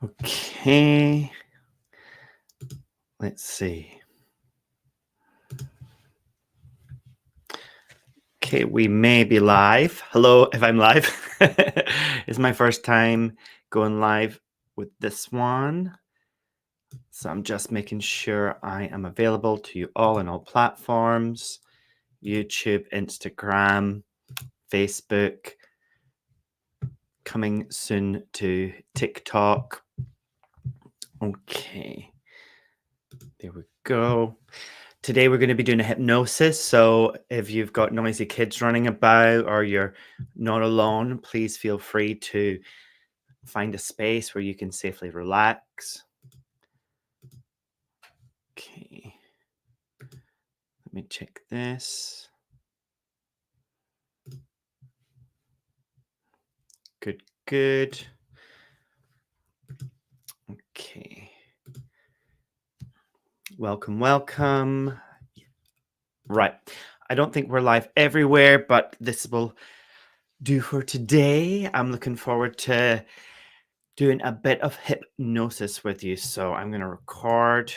Okay, let's see. Okay, we may be live. Hello, if I'm live. It's my first time going live with this one. So I'm just making sure I am available to you all on all platforms: YouTube, Instagram, Facebook, coming soon to TikTok. Okay, there we go. Today we're going to be doing a hypnosis. So if you've got noisy kids running about or you're not alone, please feel free to find a space where you can safely relax. Okay. Let me check this. Good, good. Okay. Welcome, welcome. Right. I don't think we're live everywhere, but this will do for today. I'm looking forward to doing a bit of hypnosis with you. So I'm going to record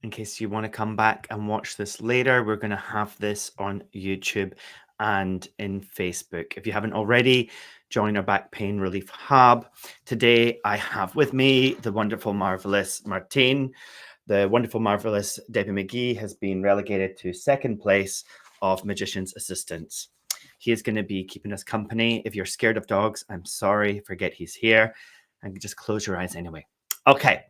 in case you want to come back and watch this later. We're going to have this on YouTube and in Facebook. If you haven't already, join our back pain relief hub. Today, I have with me the wonderful, marvelous Martine. The wonderful, marvelous Debbie McGee has been relegated to second place of magician's assistants. He is going to be keeping us company. If you're scared of dogs, I'm sorry, forget he's here. And just close your eyes anyway. Okay.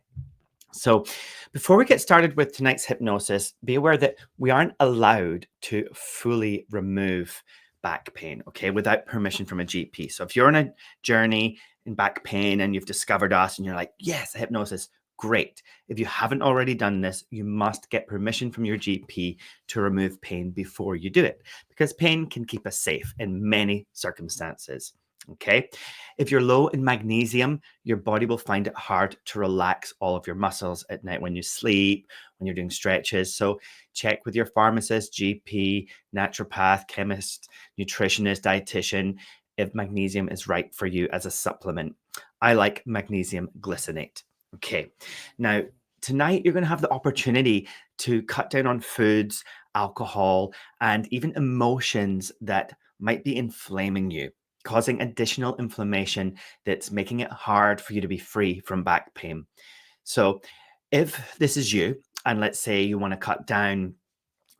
So before we get started with tonight's hypnosis, be aware that we aren't allowed to fully remove back pain, okay, without permission from a GP. So if you're on a journey in back pain and you've discovered us and you're like, yes, hypnosis, great. If you haven't already done this, you must get permission from your GP to remove pain before you do it, because pain can keep us safe in many circumstances. Okay. If you're low in magnesium, your body will find it hard to relax all of your muscles at night when you sleep, when you're doing stretches. So check with your pharmacist, GP, naturopath, chemist, nutritionist, dietitian if magnesium is right for you as a supplement. I like magnesium glycinate. Okay. Now, tonight you're going to have the opportunity to cut down on foods, alcohol, and even emotions that might be inflaming you, causing additional inflammation that's making it hard for you to be free from back pain. So if this is you, and let's say you want to cut down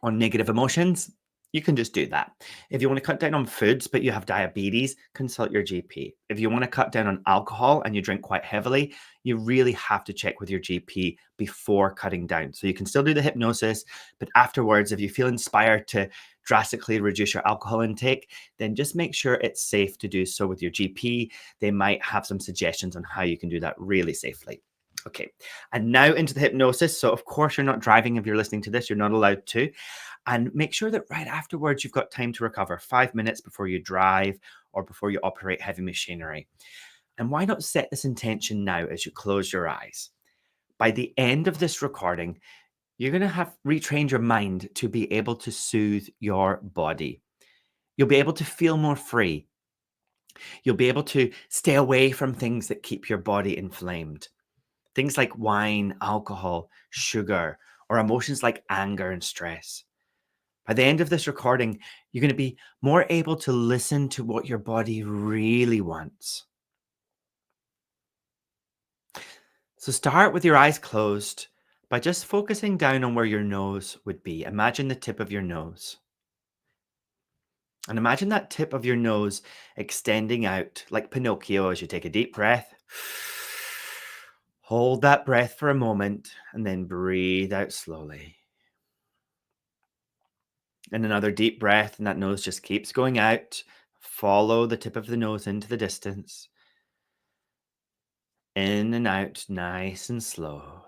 on negative emotions, you can just do that. If you want to cut down on foods, but you have diabetes, consult your GP. If you want to cut down on alcohol and you drink quite heavily, you really have to check with your GP before cutting down. So you can still do the hypnosis, but afterwards, if you feel inspired to drastically reduce your alcohol intake, then just make sure it's safe to do so with your GP. They might have some suggestions on how you can do that really safely. Okay, and now into the hypnosis. So of course you're not driving if you're listening to this, you're not allowed to. And make sure that right afterwards, you've got time to recover, 5 minutes before you drive or before you operate heavy machinery. And why not set this intention now as you close your eyes? By the end of this recording, you're going to have retrained your mind to be able to soothe your body. You'll be able to feel more free. You'll be able to stay away from things that keep your body inflamed. Things like wine, alcohol, sugar, or emotions like anger and stress. By the end of this recording, you're going to be more able to listen to what your body really wants. So start with your eyes closed by just focusing down on where your nose would be. Imagine the tip of your nose. And imagine that tip of your nose extending out like Pinocchio as you take a deep breath. Hold that breath for a moment and then breathe out slowly. And another deep breath, and that nose just keeps going out. Follow the tip of the nose into the distance. In and out, nice and slow.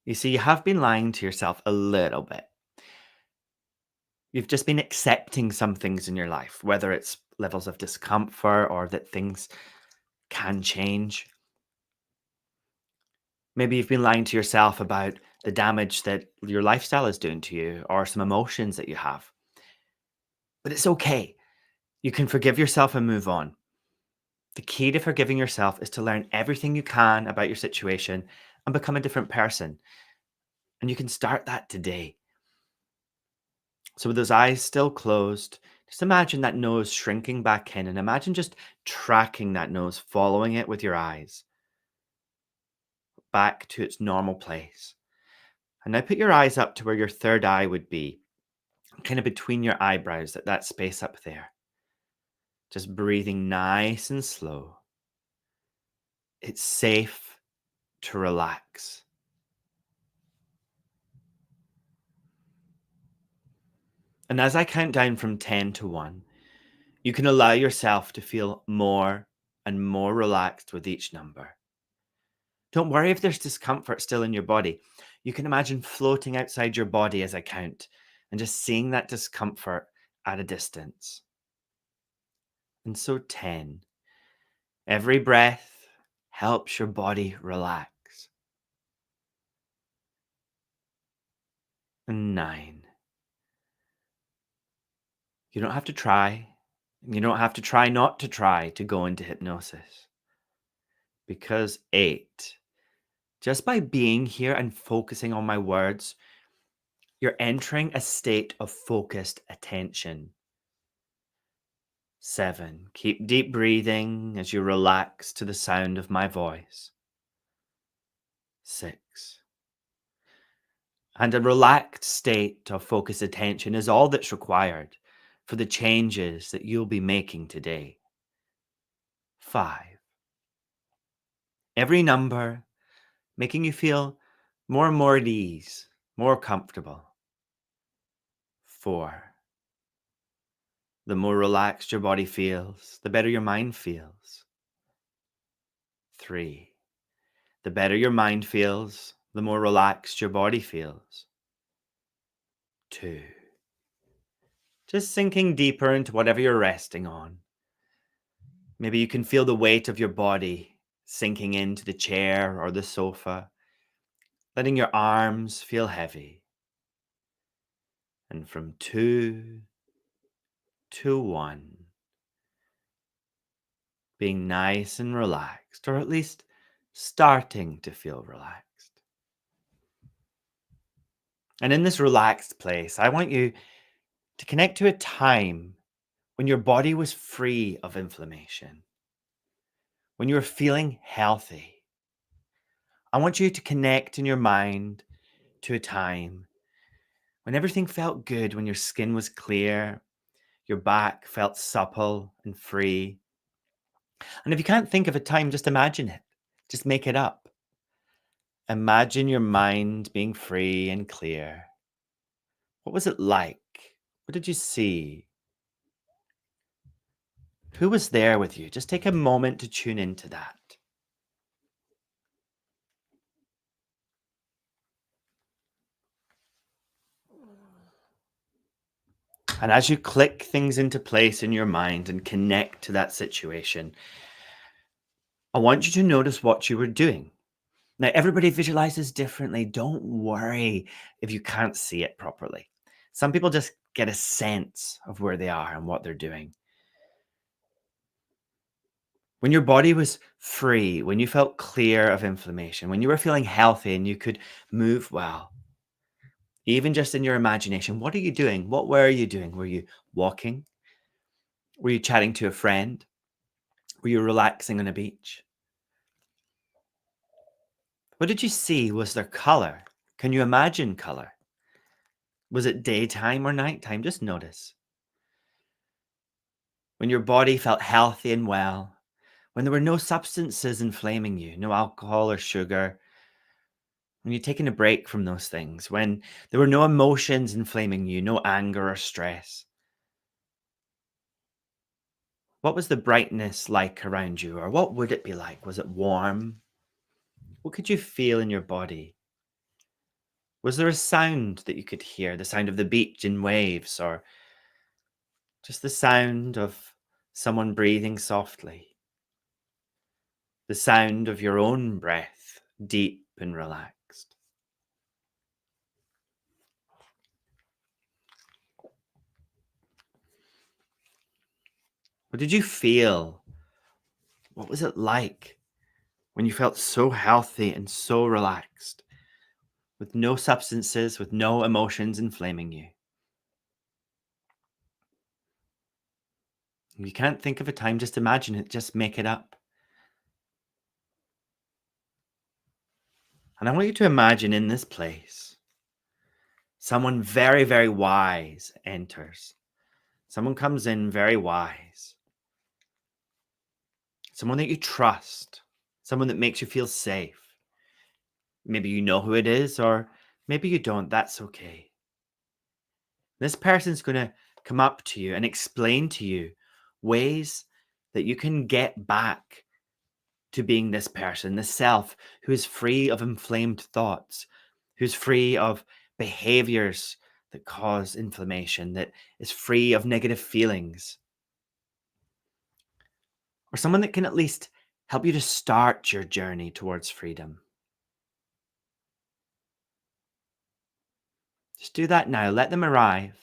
You see, you have been lying to yourself a little bit. You've just been accepting some things in your life, whether it's levels of discomfort or that things can change. Maybe you've been lying to yourself about the damage that your lifestyle is doing to you or some emotions that you have. But it's okay. You can forgive yourself and move on. The key to forgiving yourself is to learn everything you can about your situation and become a different person. And you can start that today. So, with those eyes still closed, just imagine that nose shrinking back in and imagine just tracking that nose, following it with your eyes back to its normal place. And now put your eyes up to where your third eye would be, kind of between your eyebrows, that space up there. Just breathing nice and slow. It's safe to relax. And as I count down from 10 to 1, you can allow yourself to feel more and more relaxed with each number. Don't worry if there's discomfort still in your body. You can imagine floating outside your body as I count and just seeing that discomfort at a distance. And so 10. Every breath helps your body relax. And 9. You don't have to try. You don't have to try not to try to go into hypnosis. Because 8. Just by being here and focusing on my words, you're entering a state of focused attention. 7. Keep deep breathing as you relax to the sound of my voice. 6. And a relaxed state of focused attention is all that's required for the changes that you'll be making today. 5. Every number making you feel more and more at ease, more comfortable. 4. The more relaxed your body feels, the better your mind feels. 3. The better your mind feels, the more relaxed your body feels. 2. Just sinking deeper into whatever you're resting on. Maybe you can feel the weight of your body sinking into the chair or the sofa, letting your arms feel heavy. And from 2 to 1, being nice and relaxed, or at least starting to feel relaxed. And in this relaxed place, I want you to connect to a time when your body was free of inflammation, when you were feeling healthy. I want you to connect in your mind to a time when everything felt good, when your skin was clear, your back felt supple and free. And if you can't think of a time, just imagine it. Just make it up. Imagine your mind being free and clear. What was it like? What did you see? Who was there with you? Just take a moment to tune into that. And as you click things into place in your mind and connect to that situation, I want you to notice what you were doing. Now, everybody visualizes differently. Don't worry if you can't see it properly. Some people just get a sense of where they are and what they're doing. When your body was free, when you felt clear of inflammation, when you were feeling healthy and you could move well, even just in your imagination, what are you doing? What were you doing? Were you walking? Were you chatting to a friend? Were you relaxing on a beach? What did you see? Was there color? Can you imagine color? Was it daytime or nighttime? Just notice. When your body felt healthy and well, when there were no substances inflaming you, no alcohol or sugar, when you're taking a break from those things, when there were no emotions inflaming you, no anger or stress, what was the brightness like around you? Or what would it be like? Was it warm? What could you feel in your body? Was there a sound that you could hear? The sound of the beach in waves, or just the sound of someone breathing softly? The sound of your own breath, deep and relaxed. What did you feel? What was it like when you felt so healthy and so relaxed, with no substances, with no emotions inflaming you? If you can't think of a time, just imagine it, just make it up. And I want you to imagine in this place, someone very, very wise enters. Someone comes in very wise. Someone that you trust. Someone that makes you feel safe. Maybe you know who it is, or maybe you don't. That's okay. This person's going to come up to you and explain to you ways that you can get back to being this person, this self who is free of inflamed thoughts, who's free of behaviors that cause inflammation, that is free of negative feelings, or someone that can at least help you to start your journey towards freedom. Just do that now. Let them arrive.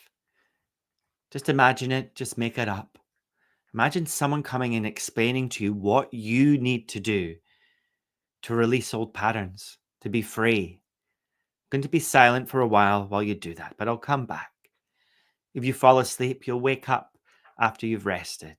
Just imagine it. Just make it up. Imagine someone coming and explaining to you what you need to do to release old patterns, to be free. I'm going to be silent for a while you do that, but I'll come back. If you fall asleep, you'll wake up after you've rested.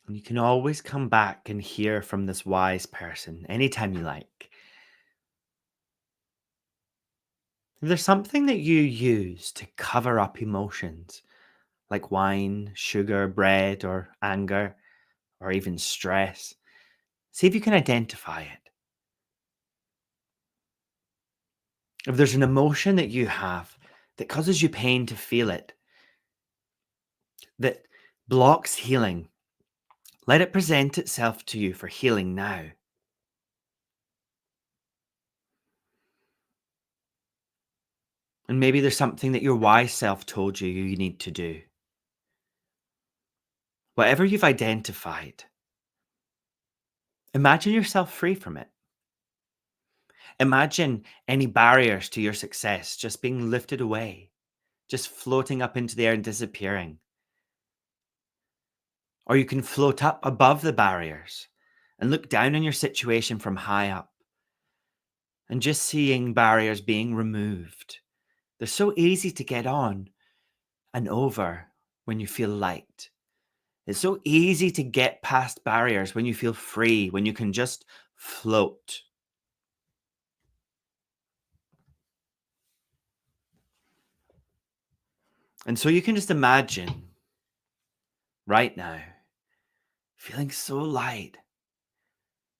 And you can always come back and hear from this wise person anytime you like. If there's something that you use to cover up emotions, like wine, sugar, bread, or anger, or even stress, see if you can identify it. If there's an emotion that you have that causes you pain to feel it, that blocks healing, let it present itself to you for healing now. And maybe there's something that your wise self told you you need to do. Whatever you've identified, imagine yourself free from it. Imagine any barriers to your success just being lifted away, just floating up into the air and disappearing. Or you can float up above the barriers and look down on your situation from high up and just seeing barriers being removed. They're so easy to get on and over when you feel light. It's so easy to get past barriers when you feel free, when you can just float. And so you can just imagine right now feeling so light,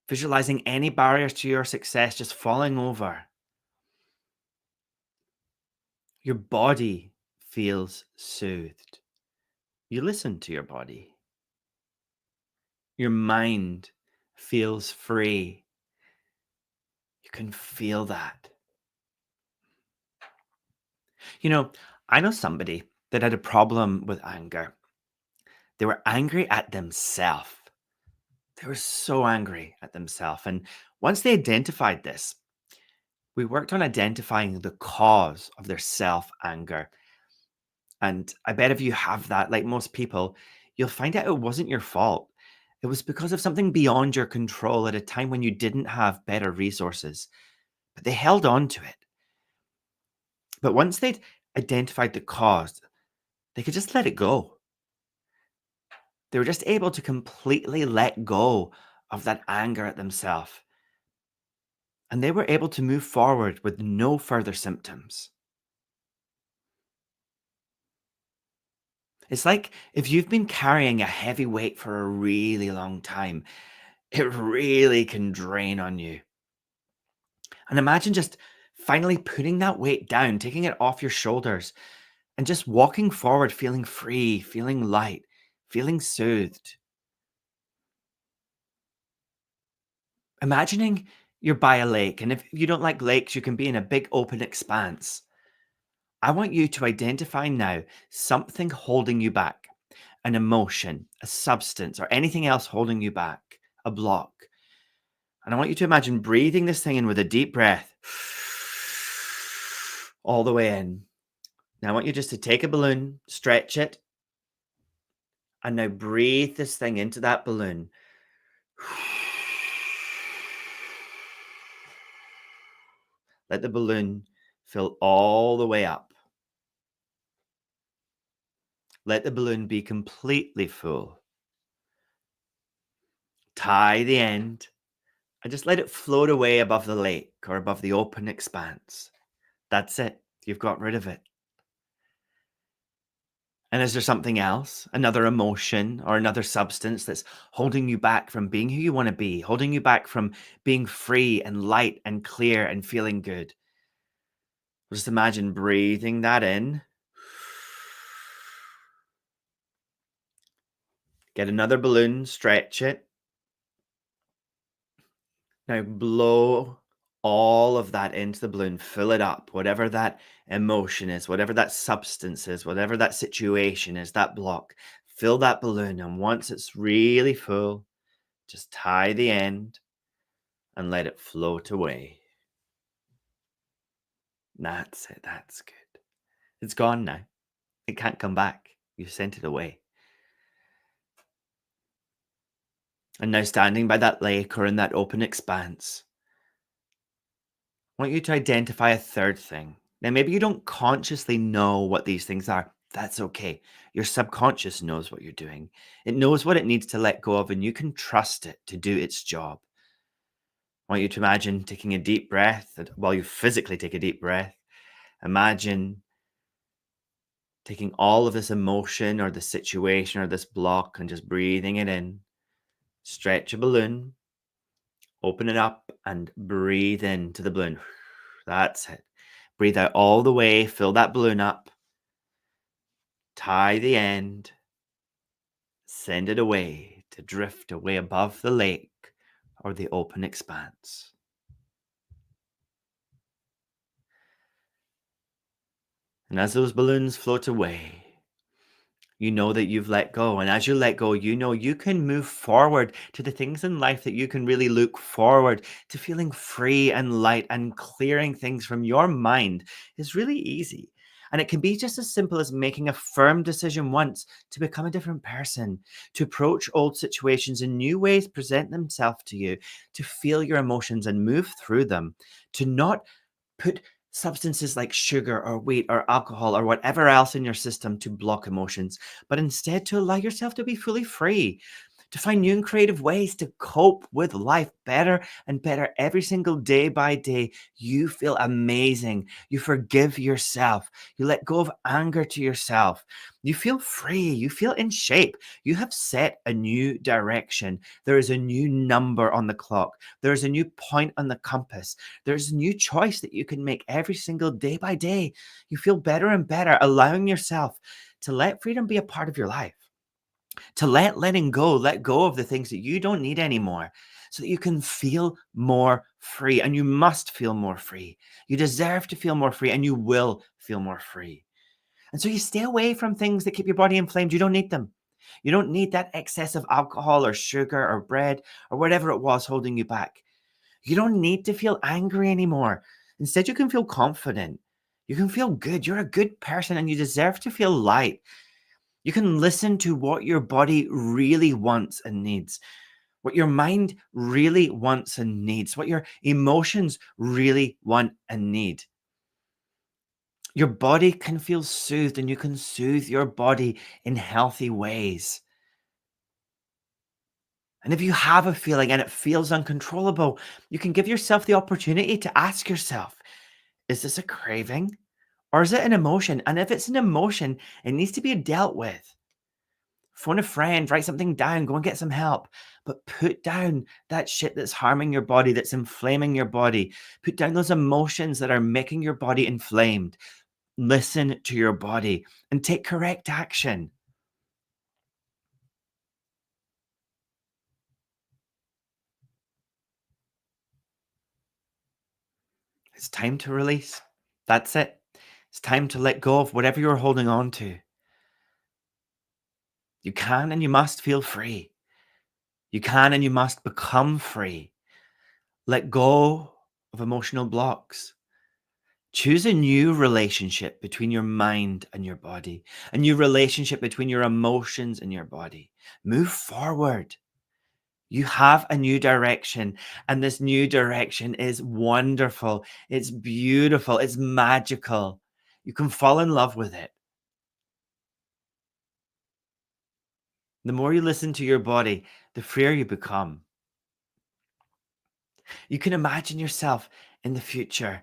visualizing any barriers to your success just falling over. Your body feels soothed. You listen to your body. Your mind feels free. You can feel that. You know, I know somebody that had a problem with anger. They were angry at themselves. They were so angry at themselves. And once they identified this, we worked on identifying the cause of their self anger. And I bet if you have that, like most people, you'll find out it wasn't your fault. It was because of something beyond your control at a time when you didn't have better resources, but they held on to it. But once they'd identified the cause, they could just let it go. They were just able to completely let go of that anger at themselves. And they were able to move forward with no further symptoms. It's like if you've been carrying a heavy weight for a really long time, it really can drain on you. And imagine just finally putting that weight down, taking it off your shoulders, and just walking forward, feeling free, feeling light, feeling soothed. Imagining you're by a lake, and if you don't like lakes, you can be in a big open expanse. I want you to identify now something holding you back, an emotion, a substance, or anything else holding you back, a block. And I want you to imagine breathing this thing in with a deep breath all the way in. Now, I want you just to take a balloon, stretch it, and now breathe this thing into that balloon. Let the balloon fill all the way up. Let the balloon be completely full. Tie the end and just let it float away above the lake or above the open expanse. That's it. You've got rid of it. And is there something else, another emotion or another substance that's holding you back from being who you want to be, holding you back from being free and light and clear and feeling good? Just imagine breathing that in. Get another balloon, stretch it. Now blow all of that into the balloon, fill it up, whatever that emotion is, whatever that substance is, whatever that situation is, that block. Fill that balloon, and once it's really full, just tie the end and let it float away. That's it. That's good. It's gone now. It can't come back. You sent it away. And now standing by that lake or in that open expanse, I want you to identify a third thing. Now, maybe you don't consciously know what these things are. That's okay. Your subconscious knows what you're doing. It knows what it needs to let go of, and you can trust it to do its job. I want you to imagine taking a deep breath. While you physically take a deep breath, imagine taking all of this emotion or the situation or this block and just breathing it in. Stretch a balloon, open it up, and breathe into the balloon. That's it. Breathe out all the way, fill that balloon up, tie the end, send it away to drift away above the lake or the open expanse. And as those balloons float away, you know that you've let go. And as you let go, you know you can move forward to the things in life that you can really look forward to. Feeling free and light and clearing things from your mind is really easy. And it can be just as simple as making a firm decision once to become a different person, to approach old situations in new ways, present themselves to you, to feel your emotions and move through them, to not put substances like sugar or wheat or alcohol or whatever else in your system to block emotions, but instead to allow yourself to be fully free, to find new and creative ways to cope with life better and better every single day by day. You feel amazing. You forgive yourself. You let go of anger to yourself. You feel free. You feel in shape. You have set a new direction. There is a new number on the clock. There is a new point on the compass. There's a new choice that you can make every single day by day. You feel better and better, allowing yourself to let freedom be a part of your life, to let go of the things that you don't need anymore so that you can feel more free. And you must feel more free. You deserve to feel more free, and you will feel more free. And so you stay away from things that keep your body inflamed. You don't need them. You don't need that excess of alcohol or sugar or bread or whatever it was holding you back. You don't need to feel angry anymore. Instead, you can feel confident. You can feel good. You're a good person, and you deserve to feel light. You can listen to what your body really wants and needs, what your mind really wants and needs, what your emotions really want and need. Your body can feel soothed, and you can soothe your body in healthy ways. And if you have a feeling and it feels uncontrollable, you can give yourself the opportunity to ask yourself, is this a craving or is it an emotion? And if it's an emotion, it needs to be dealt with. Phone a friend, write something down, go and get some help. But put down that shit that's harming your body, that's inflaming your body. Put down those emotions that are making your body inflamed. Listen to your body and take correct action. It's time to release. That's it. It's time to let go of whatever you're holding on to. You can and you must feel free. You can and you must become free. Let go of emotional blocks. Choose a new relationship between your mind and your body, a new relationship between your emotions and your body. Move forward. You have a new direction, and this new direction is wonderful. It's beautiful. It's magical. You can fall in love with it. The more you listen to your body, the freer you become. You can imagine yourself in the future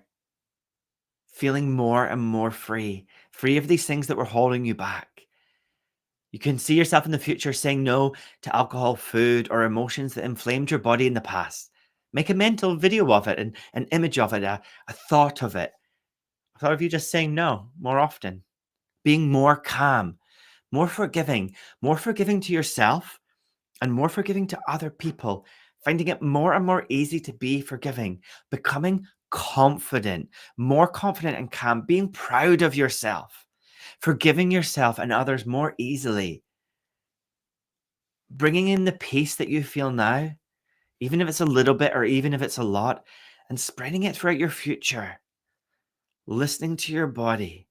feeling more and more free, free of these things that were holding you back. You can see yourself in the future saying no to alcohol, food, or emotions that inflamed your body in the past. Make a mental video of it, and an image of it, a thought of it. A thought of you just saying no more often, being more calm, more forgiving to yourself, and more forgiving to other people, finding it more and more easy to be forgiving, becoming confident, more confident and calm, being proud of yourself, forgiving yourself and others more easily, bringing in the peace that you feel now, even if it's a little bit or even if it's a lot, and spreading it throughout your future, listening to your body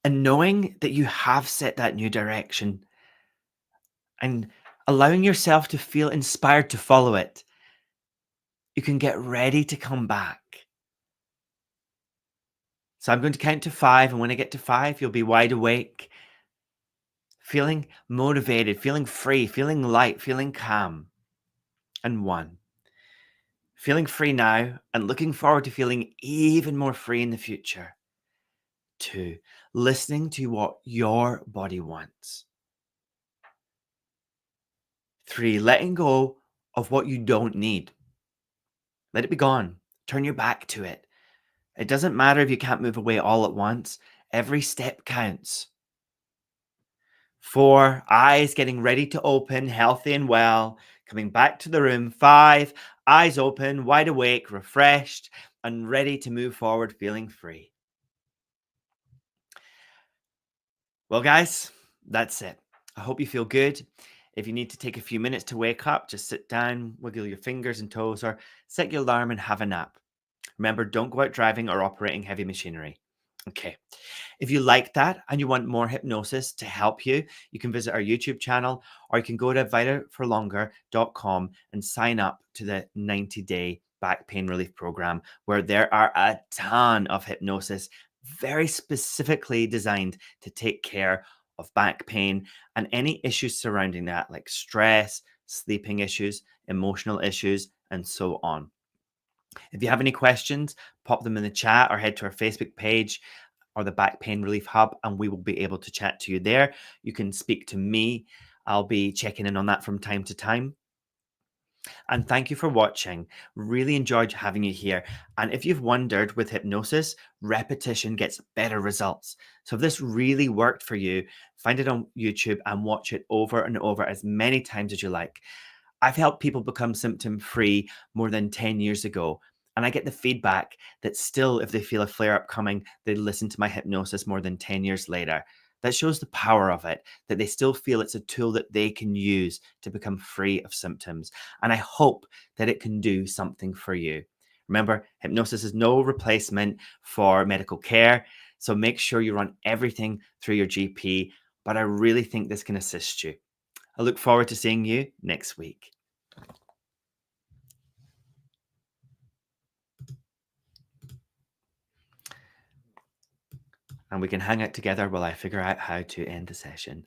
and knowing that you have set that new direction and allowing yourself to feel inspired to follow it. You can get ready to come back. So I'm going to count to 5, and when I get to 5, you'll be wide awake, feeling motivated, feeling free, feeling light, feeling calm. And 1, feeling free now and looking forward to feeling even more free in the future. 2, listening to what your body wants. 3, letting go of what you don't need. Let it be gone. Turn your back to it. It doesn't matter if you can't move away all at once. Every step counts. 4, eyes getting ready to open, healthy and well, coming back to the room. 5, eyes open, wide awake, refreshed, and ready to move forward, feeling free. Well, guys, that's it. I hope you feel good. If you need to take a few minutes to wake up, just sit down, wiggle your fingers and toes, or set your alarm and have a nap. Remember, don't go out driving or operating heavy machinery. Okay. If you like that and you want more hypnosis to help you, you can visit our YouTube channel or you can go to vitalforlonger.com and sign up to the 90-day back pain relief program, where there are a ton of hypnosis very specifically designed to take care of back pain and any issues surrounding that, like stress, sleeping issues, emotional issues, and so on. If you have any questions, pop them in the chat or head to our Facebook page or the Back Pain Relief Hub, and we will be able to chat to you there. You can speak to me. I'll be checking in on that from time to time. And thank you for watching. Really enjoyed having you here. And if you've wondered, with hypnosis, repetition gets better results. So if this really worked for you, find it on YouTube and watch it over and over as many times as you like. I've helped people become symptom free more than 10 years ago. And I get the feedback that still, if they feel a flare up coming, they listen to my hypnosis more than 10 years later. That shows the power of it, that they still feel it's a tool that they can use to become free of symptoms. And I hope that it can do something for you. Remember, hypnosis is no replacement for medical care. So make sure you run everything through your GP. But I really think this can assist you. I look forward to seeing you next week. And we can hang out together while I figure out how to end the session.